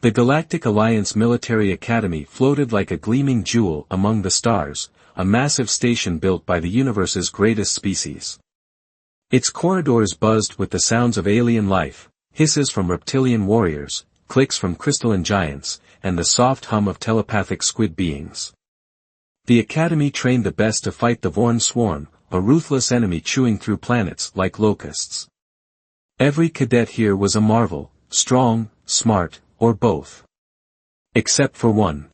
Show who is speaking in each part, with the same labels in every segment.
Speaker 1: The Galactic Alliance Military Academy floated like a gleaming jewel among the stars, a massive station built by the universe's greatest species. Its corridors buzzed with the sounds of alien life, hisses from reptilian warriors, clicks from crystalline giants, and the soft hum of telepathic squid beings. The Academy trained the best to fight the Vorn Swarm, a ruthless enemy chewing through planets like locusts. Every cadet here was a marvel, strong, smart, or both. Except for one.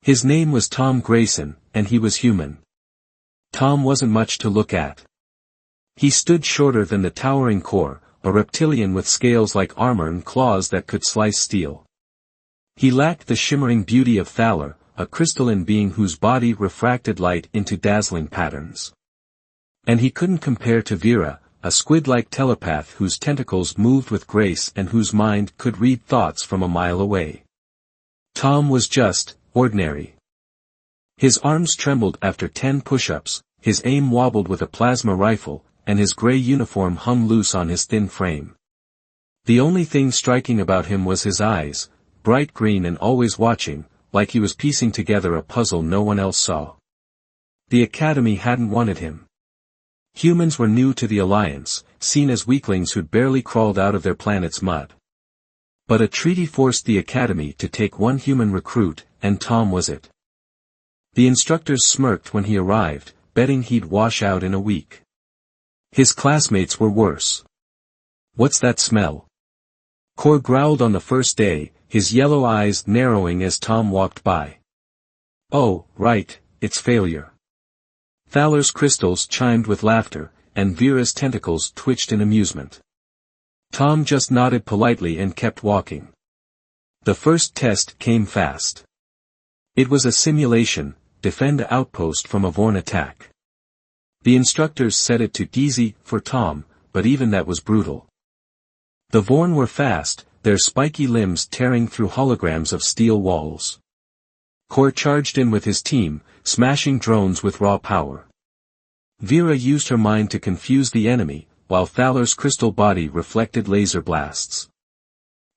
Speaker 1: His name was Tom Grayson, and he was human. Tom wasn't much to look at. He stood shorter than the towering core, a reptilian with scales like armor and claws that could slice steel. He lacked the shimmering beauty of Thaler, a crystalline being whose body refracted light into dazzling patterns. And he couldn't compare to Vera, a squid-like telepath whose tentacles moved with grace and whose mind could read thoughts from a mile away. Tom was just, ordinary. His arms trembled after 10 push-ups, his aim wobbled with a plasma rifle, and his gray uniform hung loose on his thin frame. The only thing striking about him was his eyes, bright green and always watching, like he was piecing together a puzzle no one else saw. The Academy hadn't wanted him. Humans were new to the Alliance, seen as weaklings who'd barely crawled out of their planet's mud. But a treaty forced the Academy to take one human recruit, and Tom was it. The instructors smirked when he arrived, betting he'd wash out in a week. His classmates were worse. "What's that smell?" Core growled on the first day, his yellow eyes narrowing as Tom walked by. "Oh, right, it's failure." Thaler's crystals chimed with laughter, and Vera's tentacles twitched in amusement. Tom just nodded politely and kept walking. The first test came fast. It was a simulation, defend the outpost from a Vorn attack. The instructors set it to easy for Tom, but even that was brutal. The Vorn were fast, their spiky limbs tearing through holograms of steel walls. Core charged in with his team, smashing drones with raw power. Vera used her mind to confuse the enemy, while Thaler's crystal body reflected laser blasts.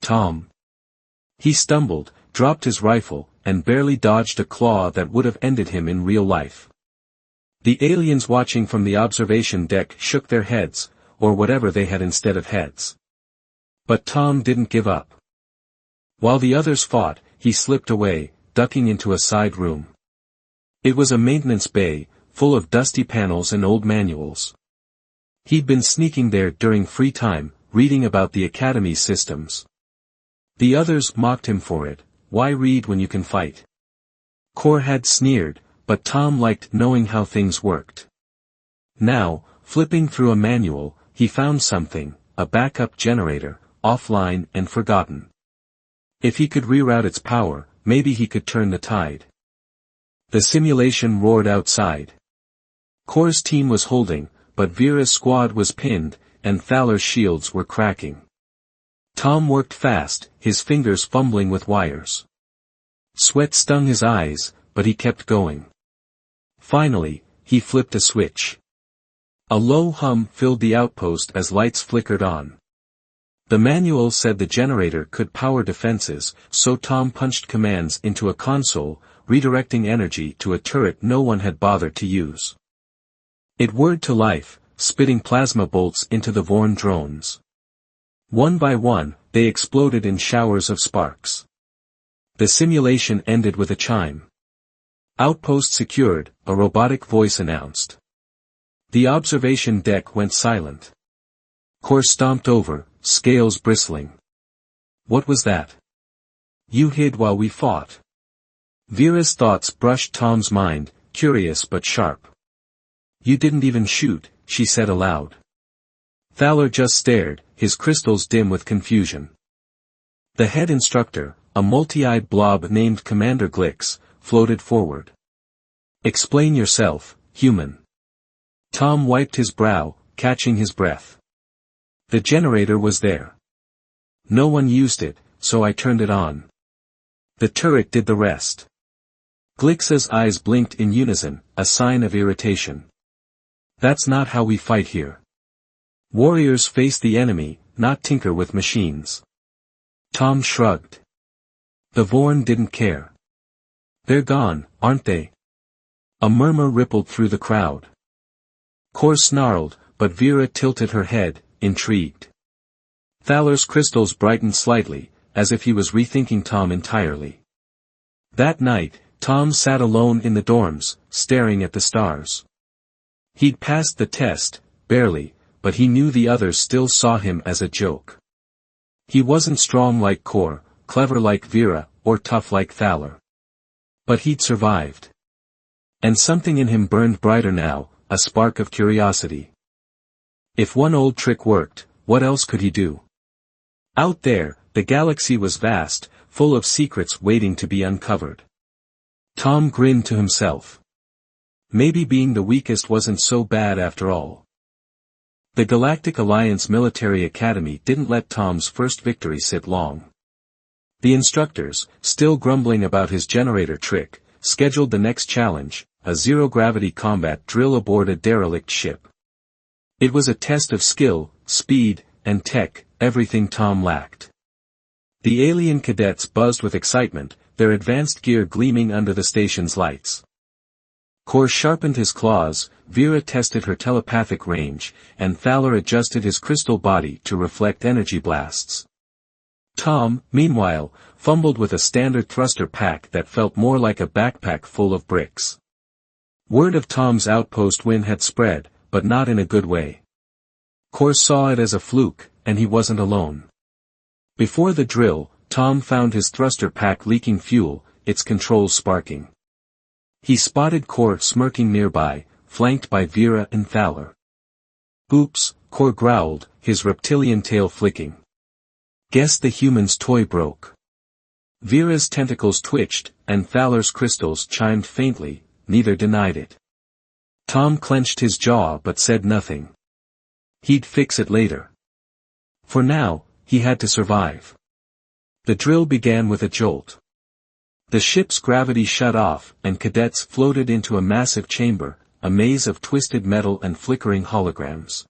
Speaker 1: Tom. He stumbled, dropped his rifle, and barely dodged a claw that would have ended him in real life. The aliens watching from the observation deck shook their heads, or whatever they had instead of heads. But Tom didn't give up. While the others fought, he slipped away, ducking into a side room. It was a maintenance bay, full of dusty panels and old manuals. He'd been sneaking there during free time, reading about the Academy's systems. The others mocked him for it. Why read when you can fight? Core had sneered, but Tom liked knowing how things worked. Now, flipping through a manual, he found something, a backup generator, offline and forgotten. If he could reroute its power, maybe he could turn the tide. The simulation roared outside. Core's team was holding, but Vera's squad was pinned, and Thaler's shields were cracking. Tom worked fast, his fingers fumbling with wires. Sweat stung his eyes, but he kept going. Finally, he flipped a switch. A low hum filled the outpost as lights flickered on. The manual said the generator could power defenses, so Tom punched commands into a console, redirecting energy to a turret no one had bothered to use. It whirred to life, spitting plasma bolts into the Vorn drones. One by one, they exploded in showers of sparks. The simulation ended with a chime. "Outpost secured," a robotic voice announced. The observation deck went silent. Core stomped over, scales bristling. "What was that?" "You hid while we fought." Vera's thoughts brushed Tom's mind, curious but sharp. "You didn't even shoot," she said aloud. Thaler just stared, his crystals dim with confusion. The head instructor, a multi-eyed blob named Commander Glix, floated forward. "Explain yourself, human." Tom wiped his brow, catching his breath. The generator was there. No one used it, so I turned it on. The turret did the rest. Glix's eyes blinked in unison, a sign of irritation. "That's not how we fight here. Warriors face the enemy, not tinker with machines." Tom shrugged. The Vorn didn't care. They're gone, aren't they? A murmur rippled through the crowd. Kor snarled, but Vera tilted her head, intrigued. Thaler's crystals brightened slightly, as if he was rethinking Tom entirely. That night, Tom sat alone in the dorms, staring at the stars. He'd passed the test, barely, but he knew the others still saw him as a joke. He wasn't strong like Kor, clever like Vera, or tough like Thaler. But he'd survived. And something in him burned brighter now, a spark of curiosity. If one old trick worked, what else could he do? Out there, the galaxy was vast, full of secrets waiting to be uncovered. Tom grinned to himself. Maybe being the weakest wasn't so bad after all. The Galactic Alliance Military Academy didn't let Tom's first victory sit long. The instructors, still grumbling about his generator trick, scheduled the next challenge, a zero-gravity combat drill aboard a derelict ship. It was a test of skill, speed, and tech, everything Tom lacked. The alien cadets buzzed with excitement, their advanced gear gleaming under the station's lights. Kor sharpened his claws, Vera tested her telepathic range, and Thaler adjusted his crystal body to reflect energy blasts. Tom, meanwhile, fumbled with a standard thruster pack that felt more like a backpack full of bricks. Word of Tom's outpost win had spread, but not in a good way. Kor saw it as a fluke, and he wasn't alone. Before the drill, Tom found his thruster pack leaking fuel, its controls sparking. He spotted Kor smirking nearby, flanked by Vera and Thaler. "Oops," Kor growled, his reptilian tail flicking. "Guess the human's toy broke." Vera's tentacles twitched, and Thaler's crystals chimed faintly, neither denied it. Tom clenched his jaw but said nothing. He'd fix it later. For now, he had to survive. The drill began with a jolt. The ship's gravity shut off, and cadets floated into a massive chamber, a maze of twisted metal and flickering holograms.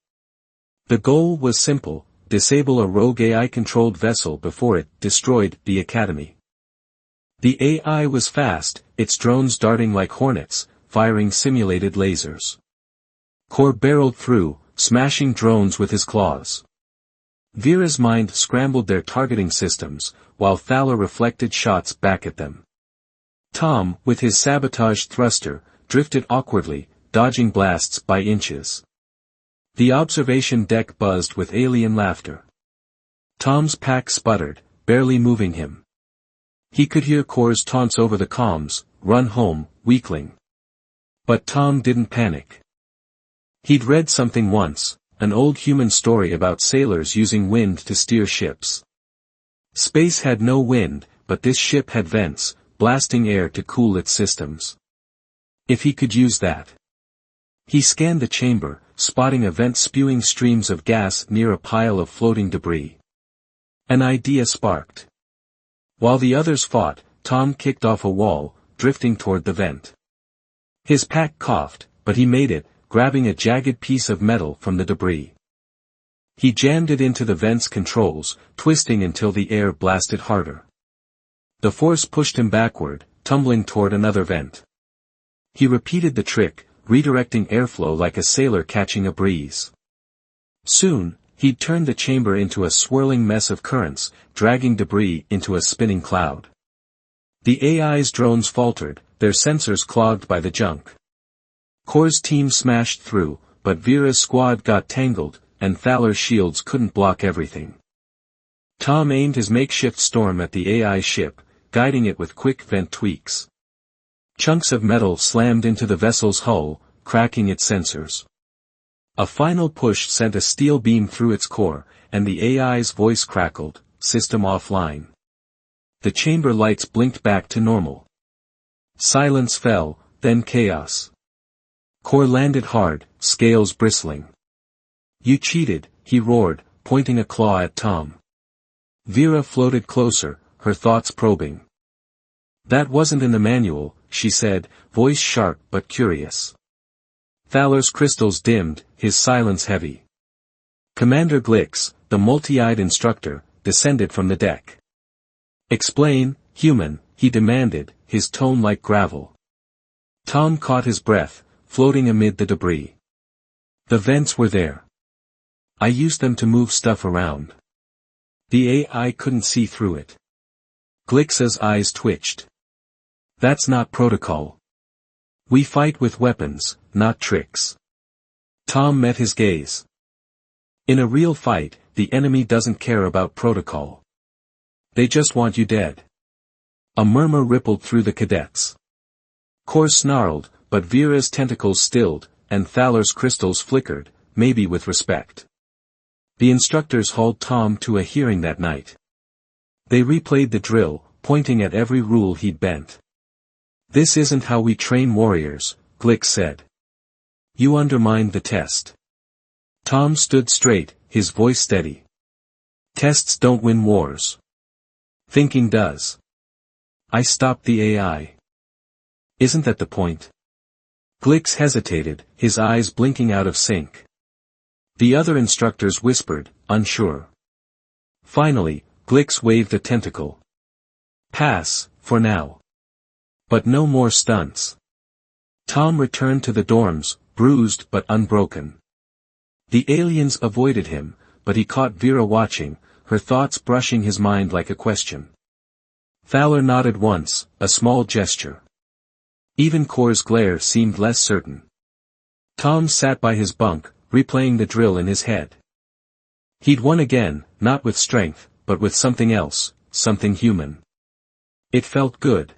Speaker 1: The goal was simple: disable a rogue AI-controlled vessel before it destroyed the Academy. The AI was fast, its drones darting like hornets, firing simulated lasers. Kor barreled through, smashing drones with his claws. Vera's mind scrambled their targeting systems, while Thaler reflected shots back at them. Tom, with his sabotage thruster, drifted awkwardly, dodging blasts by inches. The observation deck buzzed with alien laughter. Tom's pack sputtered, barely moving him. He could hear Kor's taunts over the comms, "Run home, weakling." But Tom didn't panic. He'd read something once, an old human story about sailors using wind to steer ships. Space had no wind, but this ship had vents, blasting air to cool its systems. If he could use that. He scanned the chamber, spotting a vent spewing streams of gas near a pile of floating debris. An idea sparked. While the others fought, Tom kicked off a wall, drifting toward the vent. His pack coughed, but he made it, grabbing a jagged piece of metal from the debris. He jammed it into the vent's controls, twisting until the air blasted harder. The force pushed him backward, tumbling toward another vent. He repeated the trick, redirecting airflow like a sailor catching a breeze. Soon, he'd turned the chamber into a swirling mess of currents, dragging debris into a spinning cloud. The AI's drones faltered, their sensors clogged by the junk. Kor's team smashed through, but Vera's squad got tangled, and Thaler's shields couldn't block everything. Tom aimed his makeshift storm at the AI ship, guiding it with quick vent tweaks. Chunks of metal slammed into the vessel's hull, cracking its sensors. A final push sent a steel beam through its core, and the AI's voice crackled, "System offline." The chamber lights blinked back to normal. Silence fell, then chaos. Kor landed hard, scales bristling. "You cheated," he roared, pointing a claw at Tom. Vera floated closer, her thoughts probing. "That wasn't in the manual," she said, voice sharp but curious. Thaler's crystals dimmed, his silence heavy. Commander Glix, the multi-eyed instructor, descended from the deck. "Explain," Human, he demanded, his tone like gravel. Tom caught his breath, floating amid the debris. The vents were there. I used them to move stuff around. The AI couldn't see through it. Glix's eyes twitched. That's not protocol. We fight with weapons, not tricks. Tom met his gaze. In a real fight, the enemy doesn't care about protocol. They just want you dead. A murmur rippled through the cadets. Kor snarled, but Vera's tentacles stilled, and Thaler's crystals flickered, maybe with respect. The instructors hauled Tom to a hearing that night. They replayed the drill, pointing at every rule he'd bent. This isn't how we train warriors, Glix said. You undermined the test. Tom stood straight, his voice steady. Tests don't win wars. Thinking does. I stopped the AI. Isn't that the point? Glix hesitated, his eyes blinking out of sync. The other instructors whispered, unsure. Finally, Glix waved a tentacle. Pass, for now. But no more stunts. Tom returned to the dorms, bruised but unbroken. The aliens avoided him, but he caught Vera watching, her thoughts brushing his mind like a question. Thaler nodded once, a small gesture. Even Kor's glare seemed less certain. Tom sat by his bunk, replaying the drill in his head. He'd won again, not with strength, but with something else, something human. It felt good.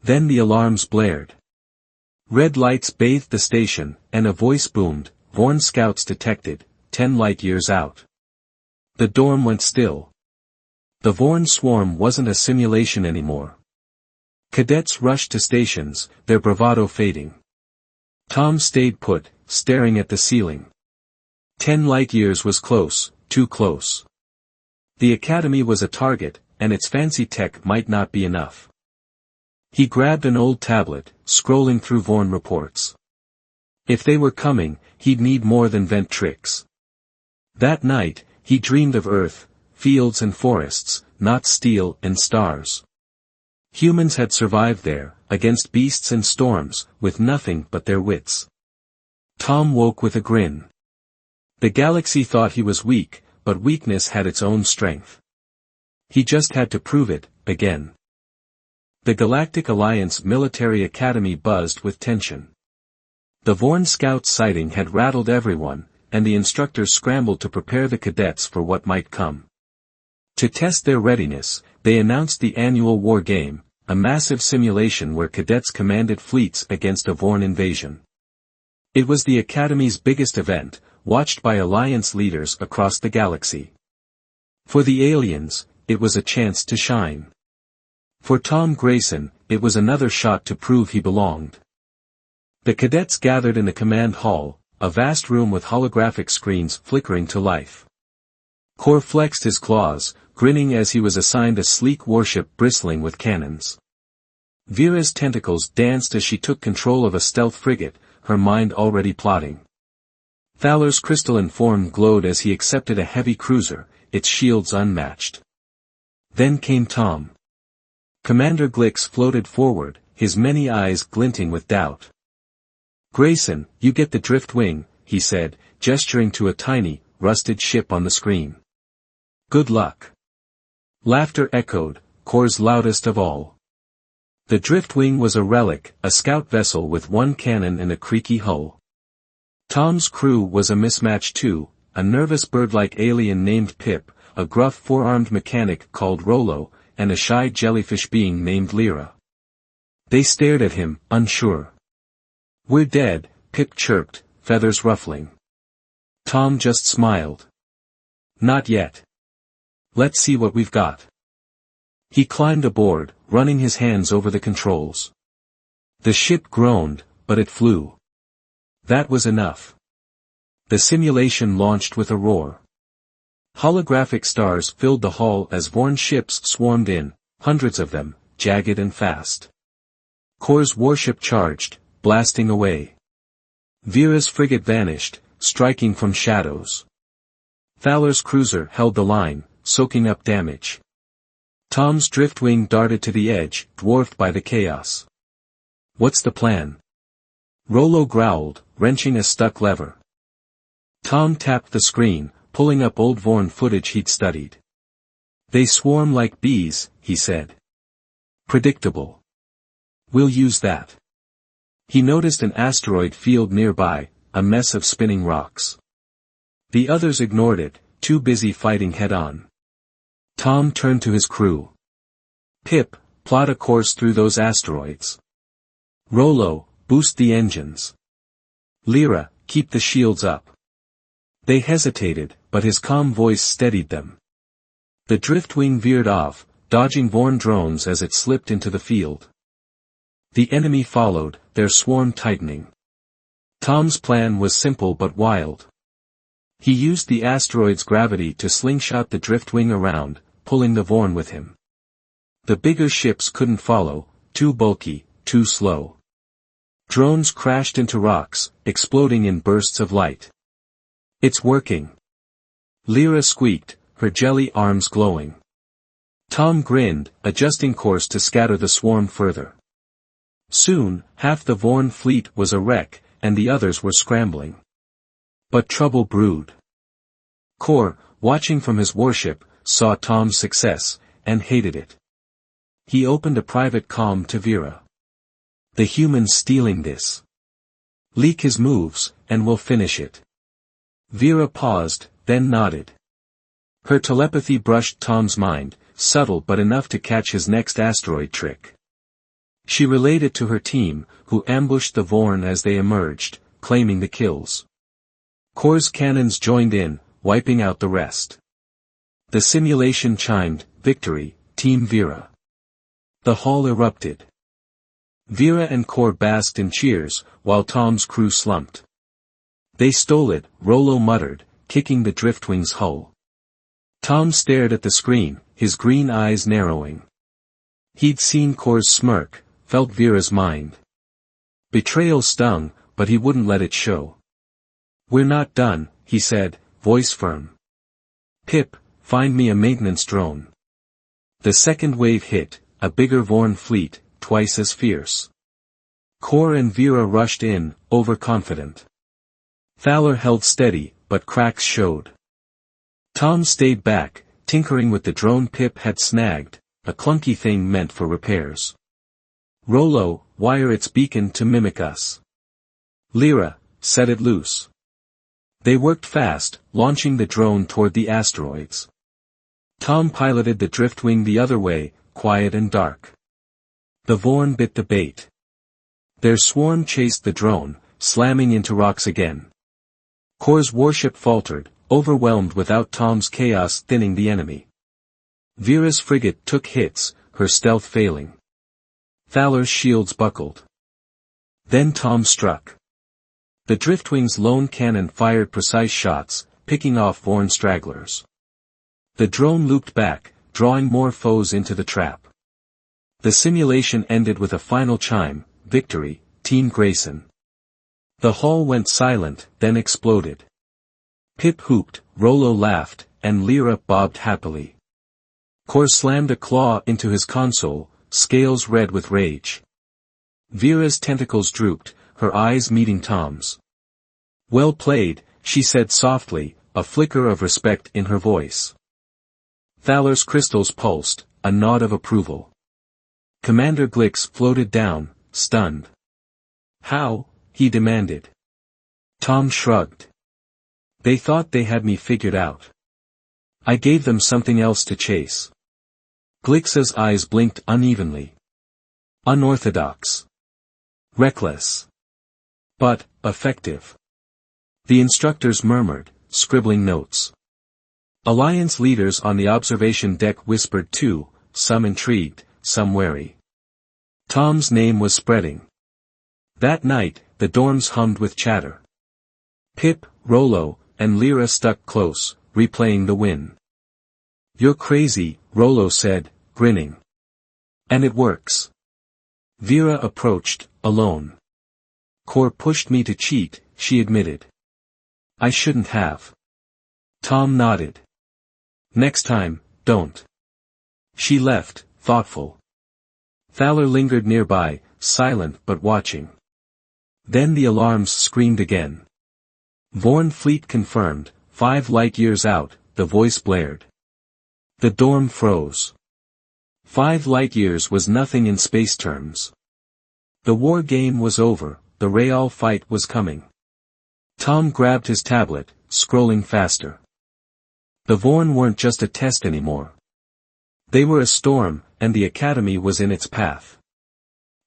Speaker 1: Then the alarms blared. Red lights bathed the station, and a voice boomed, Vorn scouts detected, 10 light-years out. The dorm went still. The Vorn swarm wasn't a simulation anymore. Cadets rushed to stations, their bravado fading. Tom stayed put, staring at the ceiling. 10 light-years was close, too close. The academy was a target, and its fancy tech might not be enough. He grabbed an old tablet, scrolling through Vorn reports. If they were coming, he'd need more than vent tricks. That night, he dreamed of Earth, fields and forests, not steel and stars. Humans had survived there, against beasts and storms, with nothing but their wits. Tom woke with a grin. The galaxy thought he was weak, but weakness had its own strength. He just had to prove it, again. The Galactic Alliance Military Academy buzzed with tension. The Vorn Scout sighting had rattled everyone, and the instructors scrambled to prepare the cadets for what might come. To test their readiness, they announced the annual war game, a massive simulation where cadets commanded fleets against a Vorn invasion. It was the Academy's biggest event, watched by Alliance leaders across the galaxy. For the aliens, it was a chance to shine. For Tom Grayson, it was another shot to prove he belonged. The cadets gathered in the command hall, a vast room with holographic screens flickering to life. Kor flexed his claws, grinning as he was assigned a sleek warship bristling with cannons. Vera's tentacles danced as she took control of a stealth frigate, her mind already plotting. Thaler's crystalline form glowed as he accepted a heavy cruiser, its shields unmatched. Then came Tom. Commander Glix floated forward, his many eyes glinting with doubt. Grayson, you get the drift wing, he said, gesturing to a tiny, rusted ship on the screen. Good luck. Laughter echoed, Kor's loudest of all. The driftwing was a relic, a scout vessel with one cannon and a creaky hull. Tom's crew was a mismatch too, a nervous bird-like alien named Pip, a gruff four-armed mechanic called Rollo, and a shy jellyfish being named Lyra. They stared at him, unsure. We're dead, Pip chirped, feathers ruffling. Tom just smiled. Not yet. Let's see what we've got. He climbed aboard, running his hands over the controls. The ship groaned, but it flew. That was enough. The simulation launched with a roar. Holographic stars filled the hall as Vorn ships swarmed in, hundreds of them, jagged and fast. Kor's warship charged, blasting away. Vera's frigate vanished, striking from shadows. Thaler's cruiser held the line, soaking up damage. Tom's driftwing darted to the edge, dwarfed by the chaos. "What's the plan?" Rollo growled, wrenching a stuck lever. Tom tapped the screen, pulling up old Vorn footage he'd studied. "They swarm like bees," he said. "Predictable. We'll use that." He noticed an asteroid field nearby, a mess of spinning rocks. The others ignored it, too busy fighting head-on. Tom turned to his crew. "Pip, plot a course through those asteroids. Rollo, boost the engines. Lyra, keep the shields up." They hesitated, but his calm voice steadied them. The driftwing veered off, dodging Vorn drones as it slipped into the field. The enemy followed, their swarm tightening. Tom's plan was simple but wild. He used the asteroid's gravity to slingshot the driftwing around, pulling the Vorn with him. The bigger ships couldn't follow, too bulky, too slow. Drones crashed into rocks, exploding in bursts of light. "It's working." Lyra squeaked, her jelly arms glowing. Tom grinned, adjusting course to scatter the swarm further. Soon, half the Vorn fleet was a wreck, and the others were scrambling. But trouble brewed. Kor, watching from his warship, saw Tom's success, and hated it. He opened a private comm to Vera. "The humans stealing this. Leak his moves, and we'll finish it." Vera paused, then nodded. Her telepathy brushed Tom's mind, subtle but enough to catch his next asteroid trick. She relayed it to her team, who ambushed the Vorn as they emerged, claiming the kills. Kor's cannons joined in, wiping out the rest. The simulation chimed, "Victory, Team Vera." The hall erupted. Vera and Kor basked in cheers, while Tom's crew slumped. "They stole it," Rollo muttered, kicking the driftwing's hull. Tom stared at the screen, his green eyes narrowing. He'd seen Kor's smirk, felt Vera's mind. Betrayal stung, but he wouldn't let it show. "We're not done," he said, voice firm. "Pip, find me a maintenance drone." The second wave hit, a bigger Vorn fleet, twice as fierce. Kor and Vera rushed in, overconfident. Thaler held steady, but cracks showed. Tom stayed back, tinkering with the drone Pip had snagged, a clunky thing meant for repairs. "Rollo, wire its beacon to mimic us." "Lyra, set it loose." They worked fast, launching the drone toward the asteroids. Tom piloted the driftwing the other way, quiet and dark. The Vorn bit the bait. Their swarm chased the drone, slamming into rocks again. Kor's warship faltered, overwhelmed without Tom's chaos thinning the enemy. Vera's frigate took hits, her stealth failing. Thaler's shields buckled. Then Tom struck. The driftwing's lone cannon fired precise shots, picking off Vorn stragglers. The drone looped back, drawing more foes into the trap. The simulation ended with a final chime, "Victory, Team Grayson." The hall went silent, then exploded. Pip hooped, Rollo laughed, and Lyra bobbed happily. Kor slammed a claw into his console, scales red with rage. Vera's tentacles drooped, her eyes meeting Tom's. "Well played," she said softly, a flicker of respect in her voice. Thaler's crystals pulsed, a nod of approval. Commander Glix floated down, stunned. "How?" he demanded. Tom shrugged. "They thought they had me figured out. I gave them something else to chase." Glix's eyes blinked unevenly. "Unorthodox. Reckless. But, effective." The instructors murmured, scribbling notes. Alliance leaders on the observation deck whispered too, some intrigued, some wary. Tom's name was spreading. That night, the dorms hummed with chatter. Pip, Rollo, and Lyra stuck close, replaying the win. "You're crazy," Rollo said, grinning. "And it works." Vera approached, alone. "Kor pushed me to cheat," she admitted. "I shouldn't have." Tom nodded. "Next time, don't." She left, thoughtful. Thaler lingered nearby, silent but watching. Then the alarms screamed again. Vorn fleet confirmed, 5 light-years out, the voice blared. The dorm froze. 5 light-years was nothing in space terms. The war game was over, the real fight was coming. Tom grabbed his tablet, scrolling faster. The Vorn weren't just a test anymore. They were a storm, and the Academy was in its path.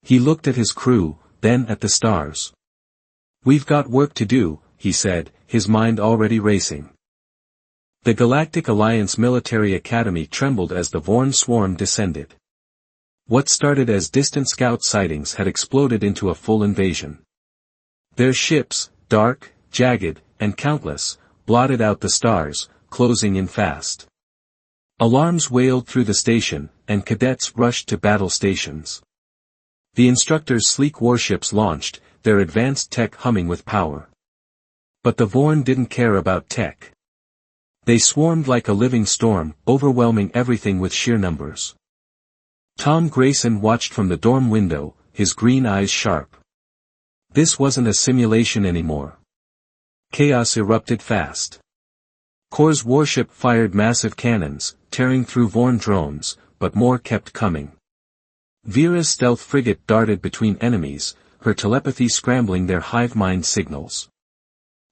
Speaker 1: He looked at his crew, then at the stars. "We've got work to do," he said, his mind already racing. The Galactic Alliance Military Academy trembled as the Vorn swarm descended. What started as distant scout sightings had exploded into a full invasion. Their ships, dark, jagged, and countless, blotted out the stars, closing in fast. Alarms wailed through the station, and cadets rushed to battle stations. The instructors' sleek warships launched, their advanced tech humming with power. But the Vorn didn't care about tech. They swarmed like a living storm, overwhelming everything with sheer numbers. Tom Grayson watched from the dorm window, his green eyes sharp. This wasn't a simulation anymore. Chaos erupted fast. Kor's warship fired massive cannons, tearing through Vorn drones, but more kept coming. Vera's stealth frigate darted between enemies, her telepathy scrambling their hive mind signals.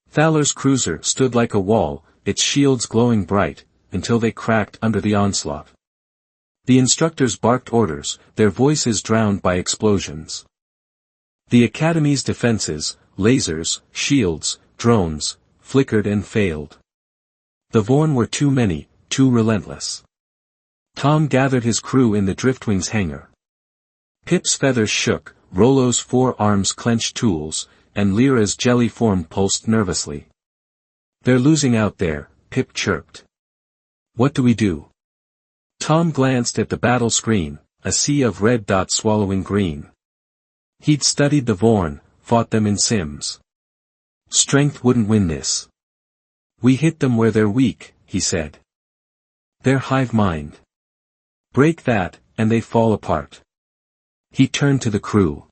Speaker 1: Thaler's cruiser stood like a wall, its shields glowing bright, until they cracked under the onslaught. The instructors barked orders, their voices drowned by explosions. The Academy's defenses, lasers, shields, drones, flickered and failed. The Vorn were too many, too relentless. Tom gathered his crew in the Driftwing's hangar. Pip's feathers shook, Rollo's 4 arms clenched tools, and Lyra's jelly form pulsed nervously. "They're losing out there," Pip chirped. "What do we do?" Tom glanced at the battle screen, a sea of red dots swallowing green. He'd studied the Vorn, fought them in sims. Strength wouldn't win this. "We hit them where they're weak," he said. "Their hive mind. Break that, and they fall apart." He turned to the crew.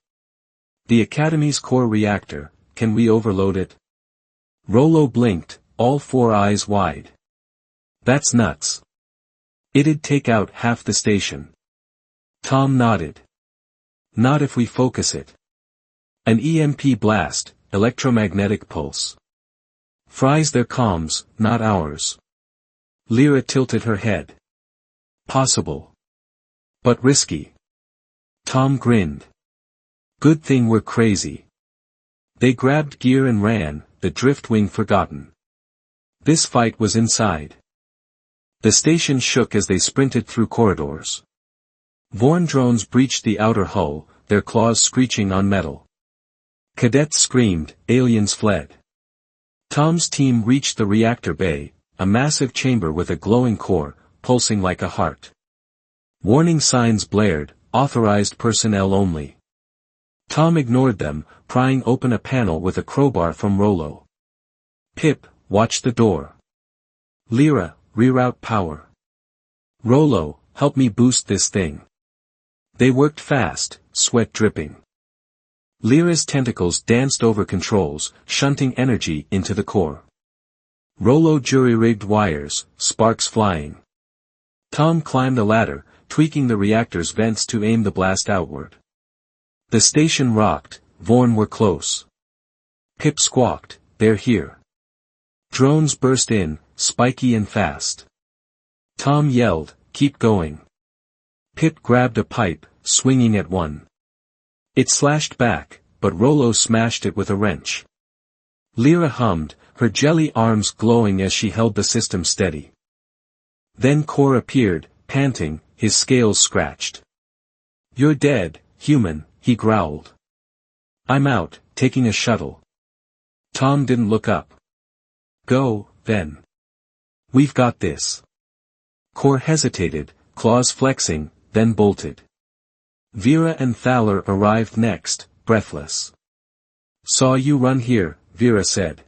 Speaker 1: "The Academy's core reactor, can we overload it?" Rollo blinked, all 4 eyes wide. "That's nuts. It'd take out half the station." Tom nodded. "Not if we focus it. An EMP blast, electromagnetic pulse. Fries their comms, not ours." Lyra tilted her head. "Possible. But risky." Tom grinned. "Good thing we're crazy." They grabbed gear and ran, the Driftwing forgotten. This fight was inside. The station shook as they sprinted through corridors. Vorn drones breached the outer hull, their claws screeching on metal. Cadets screamed, aliens fled. Tom's team reached the reactor bay, a massive chamber with a glowing core, pulsing like a heart. Warning signs blared, authorized personnel only. Tom ignored them, prying open a panel with a crowbar from Rollo. "Pip, watch the door." "Lyra, reroute power." "Rollo, help me boost this thing." They worked fast, sweat dripping. Lyra's tentacles danced over controls, shunting energy into the core. Rollo jury-rigged wires, sparks flying. Tom climbed a ladder, tweaking the reactor's vents to aim the blast outward. The station rocked, Vorn were close. Pip squawked, "They're here." Drones burst in, spiky and fast. Tom yelled, "Keep going." Pip grabbed a pipe, swinging at one. It slashed back, but Rollo smashed it with a wrench. Lyra hummed, her jelly arms glowing as she held the system steady. Then Kor appeared, panting, his scales scratched. "You're dead, human," he growled. "I'm out, taking a shuttle." Tom didn't look up. "Go, then. We've got this." Kor hesitated, claws flexing, then bolted. Vera and Thaler arrived next, breathless. "Saw you run here," Vera said.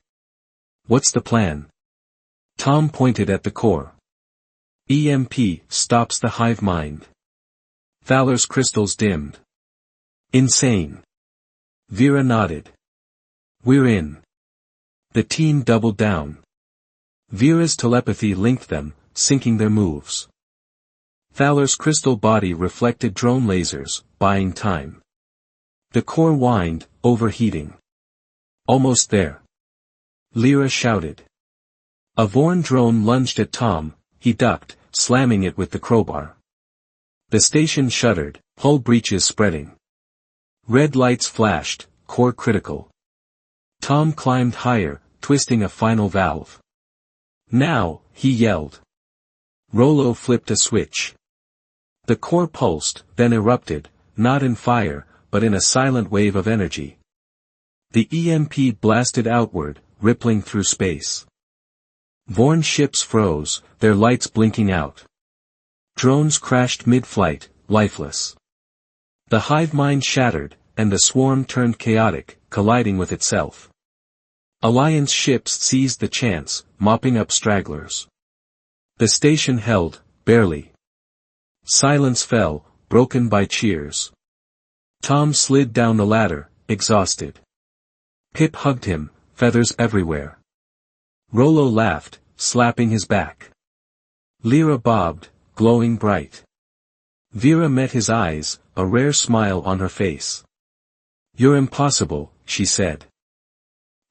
Speaker 1: "What's the plan?" Tom pointed at the core. EMP stops the hive mind. Thaler's crystals dimmed. Insane. Vera nodded. We're in. The team doubled down. Vera's telepathy linked them, syncing their moves. Thaler's crystal body reflected drone lasers, buying time. The core whined, overheating. Almost there. Lyra shouted. A Vorn drone lunged at Tom, he ducked, slamming it with the crowbar. The station shuddered, hull breaches spreading. Red lights flashed, core critical. Tom climbed higher, twisting a final valve. Now, he yelled. Rollo flipped a switch. The core pulsed, then erupted, not in fire, but in a silent wave of energy. The EMP blasted outward, rippling through space. Vorn ships froze, their lights blinking out. Drones crashed mid-flight, lifeless. The hive mind shattered, and the swarm turned chaotic, colliding with itself. Alliance ships seized the chance, mopping up stragglers. The station held, barely. Silence fell, broken by cheers. Tom slid down the ladder, exhausted. Pip hugged him, feathers everywhere. Rollo laughed, slapping his back. Lyra bobbed, glowing bright. Vera met his eyes, a rare smile on her face. You're impossible, she said.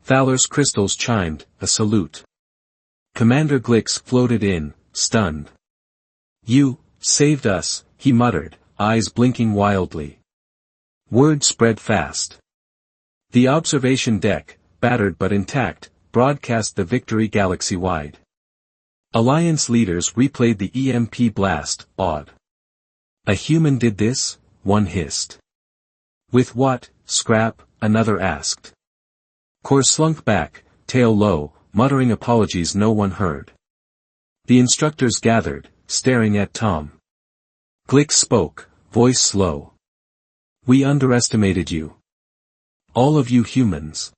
Speaker 1: Thaler's crystals chimed, a salute. Commander Glix floated in, stunned. You saved us, he muttered, eyes blinking wildly. Word spread fast. The observation deck, battered but intact, broadcast the victory galaxy-wide. Alliance leaders replayed the EMP blast, awed. A human did this? One hissed. With what, scrap? Another asked. Core slunk back, tail low, muttering apologies no one heard. The instructors gathered, staring at Tom. Glix spoke, voice slow. We underestimated you. All of you humans.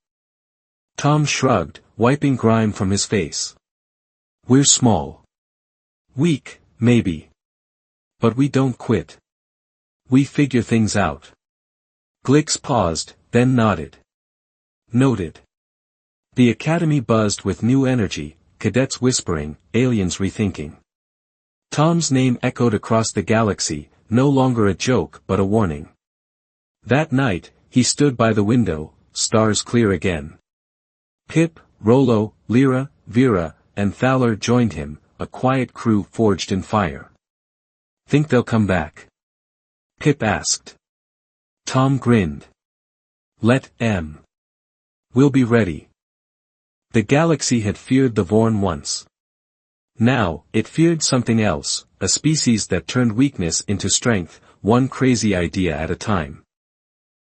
Speaker 1: Tom shrugged, wiping grime from his face. We're small. Weak, maybe. But we don't quit. We figure things out. Glix paused, then nodded. Noted. The academy buzzed with new energy, cadets whispering, aliens rethinking. Tom's name echoed across the galaxy, no longer a joke but a warning. That night, he stood by the window, stars clear again. Pip, Rollo, Lyra, Vera, and Thaler joined him, a quiet crew forged in fire. Think they'll come back? Pip asked. Tom grinned. Let em. We'll be ready. The galaxy had feared the Vorn once. Now, it feared something else, a species that turned weakness into strength, one crazy idea at a time.